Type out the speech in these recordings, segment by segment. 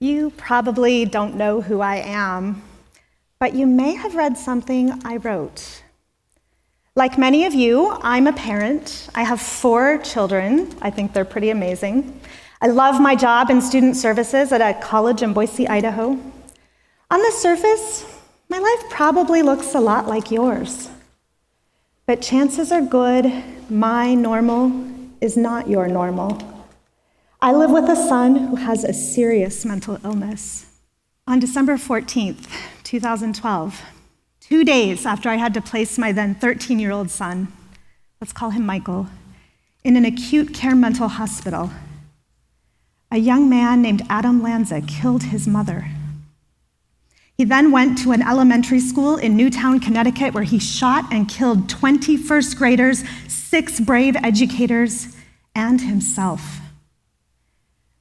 You probably don't know who I am, but you may have read something I wrote. Like many of you, I'm a parent. I have 4 children. I think they're pretty amazing. I love my job in student services at a college in Boise, Idaho. On the surface, my life probably looks a lot like yours. But chances are good my normal is not your normal. I live with a son who has a serious mental illness. On December 14th, 2012, 2 days after I had to place my then 13-year-old son, let's call him Michael, in an acute care mental hospital, a young man named Adam Lanza killed his mother. He then went to an elementary school in Newtown, Connecticut, where he shot and killed 20 first graders, 6 brave educators, and himself.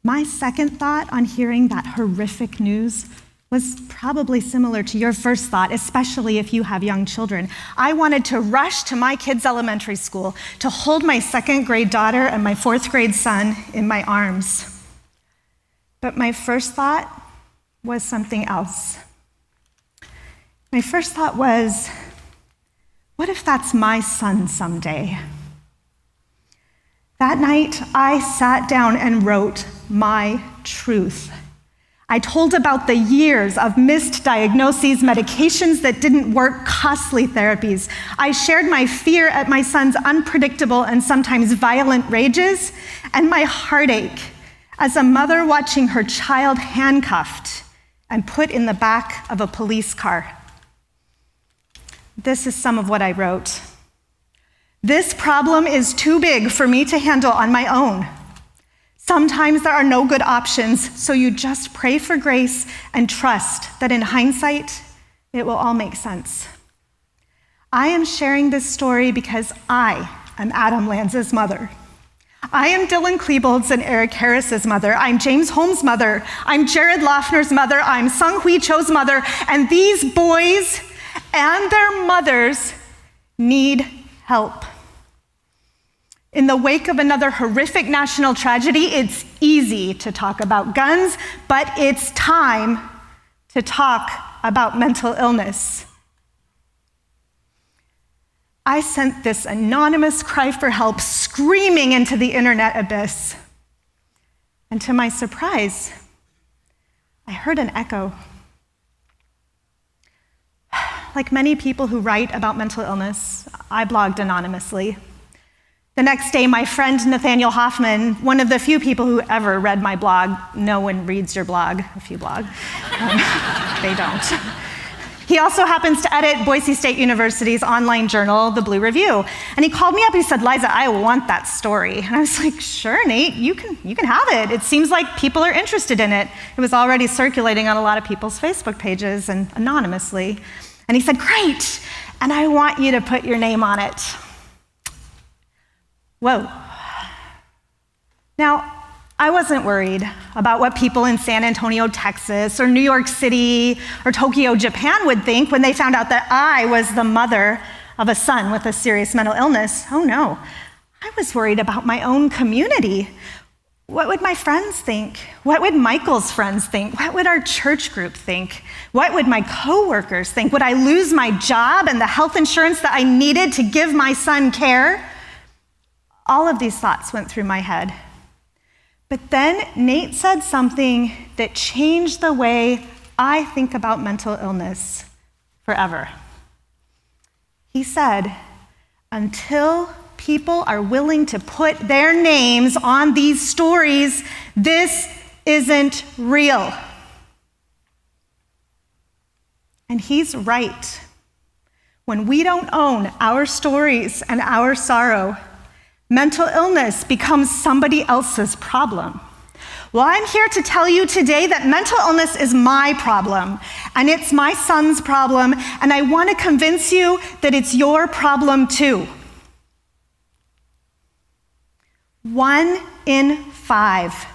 My second thought on hearing that horrific news was probably similar to your first thought, especially if you have young children. I wanted to rush to my kids' elementary school to hold my 2nd grade daughter and my 4th grade son in my arms. But my first thought was something else. My first thought was, what if that's my son someday? That night, I sat down and wrote my truth. I told about the years of missed diagnoses, medications that didn't work, costly therapies. I shared my fear at my son's unpredictable and sometimes violent rages, and my heartache as a mother watching her child handcuffed and put in the back of a police car. This is some of what I wrote. This problem is too big for me to handle on my own. Sometimes there are no good options, so you just pray for grace and trust that in hindsight, it will all make sense. I am sharing this story because I am Adam Lanza's mother. I am Dylan Klebold's and Eric Harris's mother. I'm James Holmes' mother. I'm Jared Loeffner's mother. I'm Sung Hui Cho's mother. And these boys and their mothers need help. In the wake of another horrific national tragedy, it's easy to talk about guns, but it's time to talk about mental illness. I sent this anonymous cry for help screaming into the internet abyss. And to my surprise, I heard an echo. Like many people who write about mental illness, I blogged anonymously. The next day, my friend Nathaniel Hoffman, one of the few people who ever read my blog — no one reads your blog if you blog. They don't. He also happens to edit Boise State University's online journal, The Blue Review. And he called me up and he said, "Liza, I want that story." And I was like, "Sure, Nate, you can have it. It seems like people are interested in it." It was already circulating on a lot of people's Facebook pages and anonymously. And he said, "Great, and I want you to put your name on it." Whoa. Now, I wasn't worried about what people in San Antonio, Texas, or New York City, or Tokyo, Japan would think when they found out that I was the mother of a son with a serious mental illness. Oh no, I was worried about my own community. What would my friends think? What would Michael's friends think? What would our church group think? What would my coworkers think? Would I lose my job and the health insurance that I needed to give my son care? All of these thoughts went through my head. But then Nate said something that changed the way I think about mental illness forever. He said, "Until people are willing to put their names on these stories, this isn't real." And he's right. When we don't own our stories and our sorrow, mental illness becomes somebody else's problem. Well, I'm here to tell you today that mental illness is my problem, and it's my son's problem, and I want to convince you that it's your problem too. 1 in 5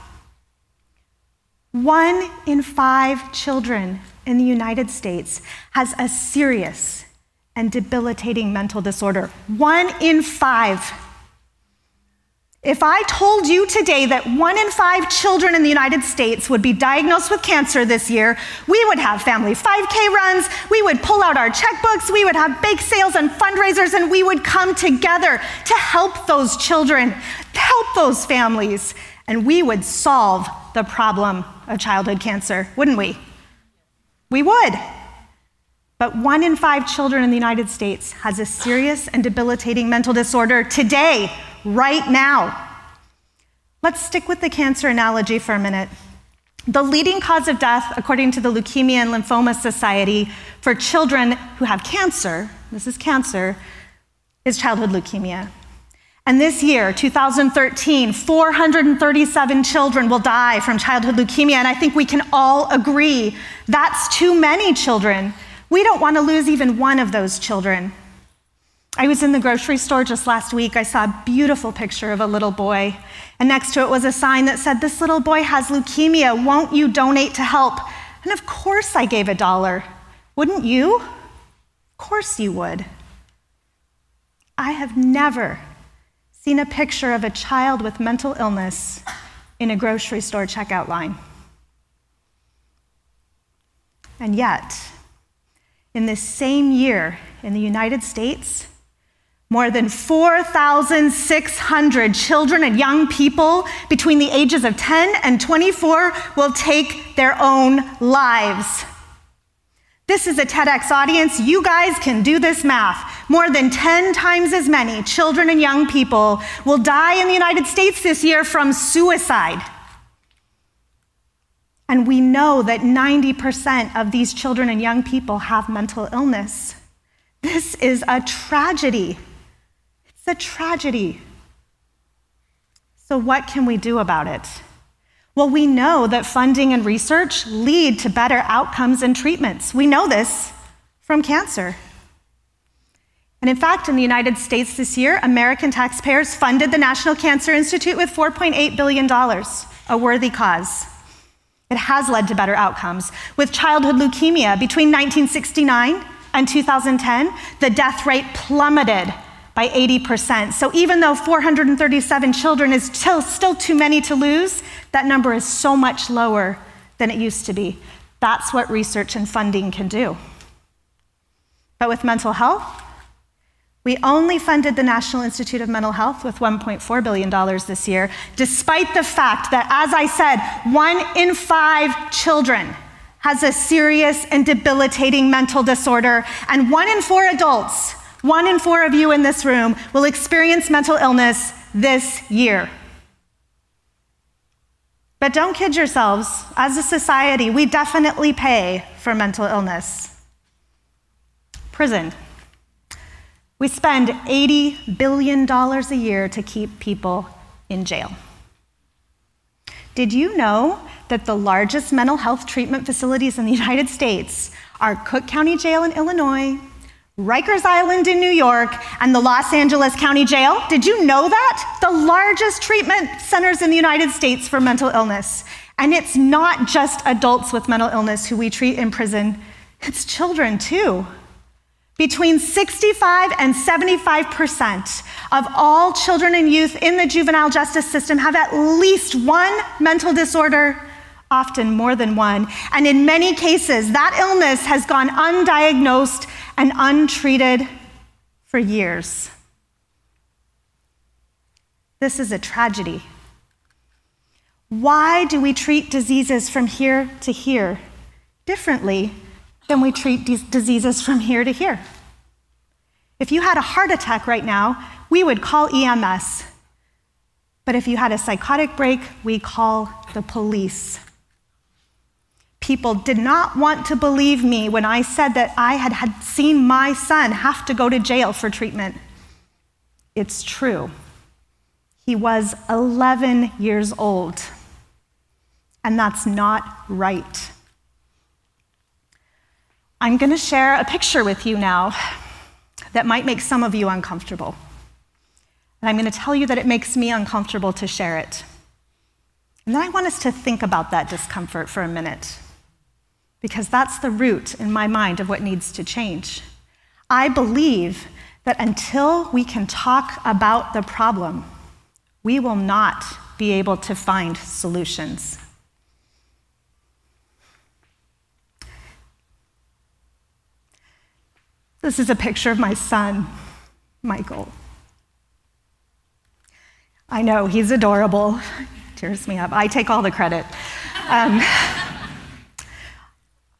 children in the United States has a serious and debilitating mental disorder. 1 in 5. If I told you today that 1 in 5 children in the United States would be diagnosed with cancer this year, we would have family 5K runs, we would pull out our checkbooks, we would have bake sales and fundraisers, and we would come together to help those children, help those families, and we would solve the problem of childhood cancer, wouldn't we? We would. But 1 in 5 children in the United States has a serious and debilitating mental disorder today, right now. Let's stick with the cancer analogy for a minute. The leading cause of death, according to the Leukemia and Lymphoma Society, for children who have cancer, this is cancer, is childhood leukemia. And this year, 2013, 437 children will die from childhood leukemia, and I think we can all agree that's too many children. We don't want to lose even one of those children. I was in the grocery store just last week. I saw a beautiful picture of a little boy, and next to it was a sign that said, "This little boy has leukemia. Won't you donate to help?" And of course I gave $1. Wouldn't you? Of course you would. I have never seen a picture of a child with mental illness in a grocery store checkout line. And yet, in this same year in the United States, more than 4,600 children and young people between the ages of 10 and 24 will take their own lives. This is a TEDx audience. You guys can do this math. More than 10 times as many children and young people will die in the United States this year from suicide. And we know that 90% of these children and young people have mental illness. This is a tragedy. It's a tragedy. So what can we do about it? Well, we know that funding and research lead to better outcomes and treatments. We know this from cancer. And in fact, in the United States this year, American taxpayers funded the National Cancer Institute with $4.8 billion, a worthy cause. It has led to better outcomes. With childhood leukemia, between 1969 and 2010, the death rate plummeted by 80%. So even though 437 children is still too many to lose, that number is so much lower than it used to be. That's what research and funding can do. But with mental health, we only funded the National Institute of Mental Health with $1.4 billion this year, despite the fact that, as I said, 1 in 5 children has a serious and debilitating mental disorder, and 1 in 4 adults, 1 in 4 of you in this room, will experience mental illness this year. But don't kid yourselves. As a society, we definitely pay for mental illness. Prison. We spend $80 billion a year to keep people in jail. Did you know that the largest mental health treatment facilities in the United States are Cook County Jail in Illinois, Rikers Island in New York, and the Los Angeles County Jail? Did you know that? The largest treatment centers in the United States for mental illness. And it's not just adults with mental illness who we treat in prison, it's children too. Between 65 and 75% of all children and youth in the juvenile justice system have at least one mental disorder, often more than one. And in many cases, that illness has gone undiagnosed and untreated for years. This is a tragedy. Why do we treat diseases from here to here differently than we treat diseases from here to here? If you had a heart attack right now, we would call EMS. But if you had a psychotic break, we call the police. People did not want to believe me when I said that I had seen my son have to go to jail for treatment. It's true. He was 11 years old, and that's not right. I'm going to share a picture with you now that might make some of you uncomfortable. And I'm going to tell you that it makes me uncomfortable to share it. And then I want us to think about that discomfort for a minute, because that's the root in my mind of what needs to change. I believe that until we can talk about the problem, we will not be able to find solutions. This is a picture of my son, Michael. I know, he's adorable. Tears me up. I take all the credit.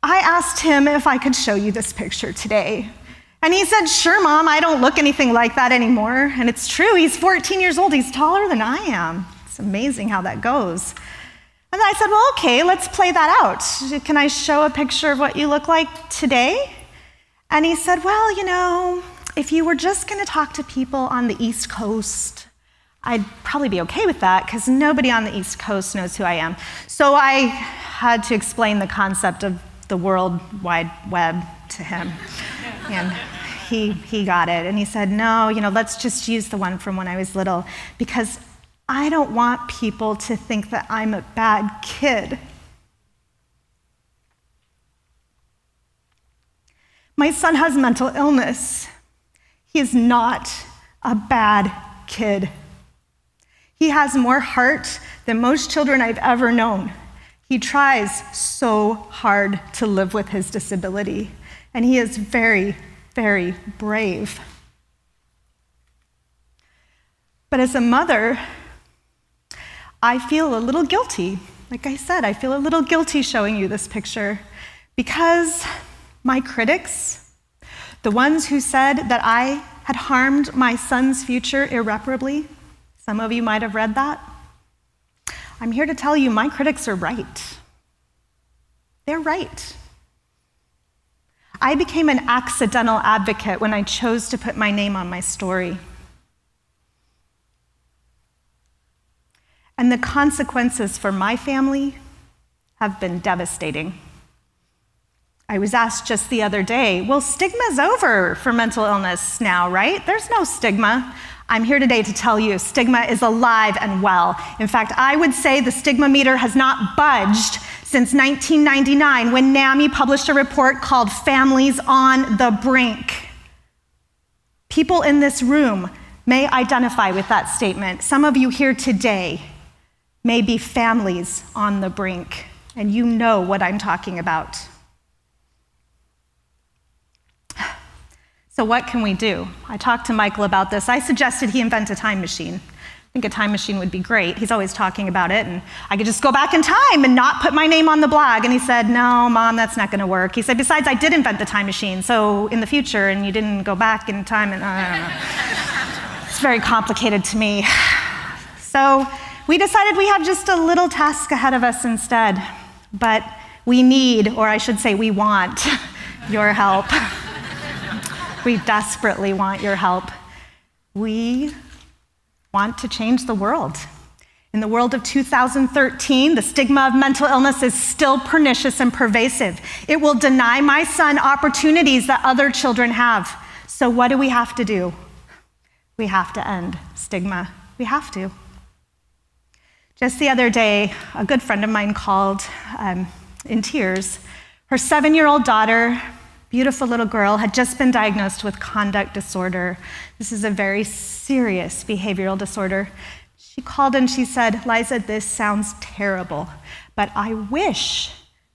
I asked him if I could show you this picture today. And he said, "Sure, Mom, I don't look anything like that anymore." And it's true, he's 14 years old. He's taller than I am. It's amazing how that goes. And I said, "Well, okay, let's play that out. Can I show a picture of what you look like today?" And he said, "Well, you know, if you were just going to talk to people on the East Coast, I'd probably be okay with that because nobody on the East Coast knows who I am." So I had to explain the concept of the World Wide Web to him. And he got it. And he said, "No, you know, let's just use the one from when I was little because I don't want people to think that I'm a bad kid." My son has mental illness. He is not a bad kid. He has more heart than most children I've ever known. He tries so hard to live with his disability, and he is very, very brave. But as a mother, I feel a little guilty. Like I said, I feel a little guilty showing you this picture because my critics, the ones who said that I had harmed my son's future irreparably, some of you might have read that. I'm here to tell you my critics are right. They're right. I became an accidental advocate when I chose to put my name on my story. And the consequences for my family have been devastating. I was asked just the other day, well, stigma's over for mental illness now, right? There's no stigma. I'm here today to tell you stigma is alive and well. In fact, I would say the stigma meter has not budged since 1999 when NAMI published a report called Families on the Brink. People in this room may identify with that statement. Some of you here today may be families on the brink, and you know what I'm talking about. So what can we do? I talked to Michael about this. I suggested he invent a time machine. I think a time machine would be great. He's always talking about it, and I could just go back in time and not put my name on the blog. And he said, "No, Mom, that's not gonna work." He said, "Besides, I did invent the time machine, so in the future, and you didn't go back in time, and I don't know." It's very complicated to me. So we decided we have just a little task ahead of us instead, but we need, or I should say we want, your help. We desperately want your help. We want to change the world. In the world of 2013, the stigma of mental illness is still pernicious and pervasive. It will deny my son opportunities that other children have. So what do we have to do? We have to end stigma. We have to. Just the other day, a good friend of mine called in tears. Her 7-year-old daughter, beautiful little girl, had just been diagnosed with conduct disorder. This is a very serious behavioral disorder. She called and she said, "Liza, this sounds terrible, but I wish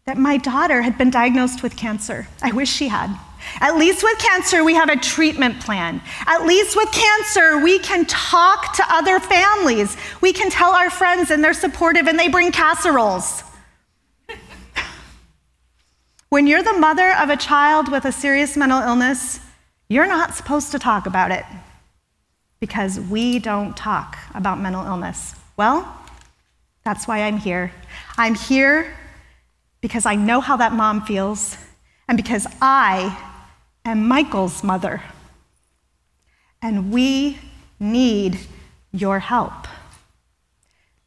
that my daughter had been diagnosed with cancer. I wish she had. At least with cancer, we have a treatment plan. At least with cancer, we can talk to other families. We can tell our friends and they're supportive and they bring casseroles." When you're the mother of a child with a serious mental illness, you're not supposed to talk about it because we don't talk about mental illness. Well, that's why I'm here. I'm here because I know how that mom feels and because I am Michael's mother. And we need your help.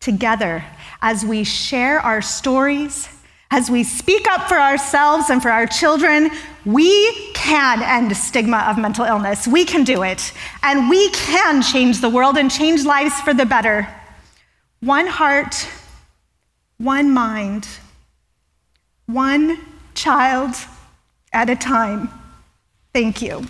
Together, as we share our stories, as we speak up for ourselves and for our children, we can end stigma of mental illness. We can do it. And we can change the world and change lives for the better. One heart, one mind, one child at a time. Thank you.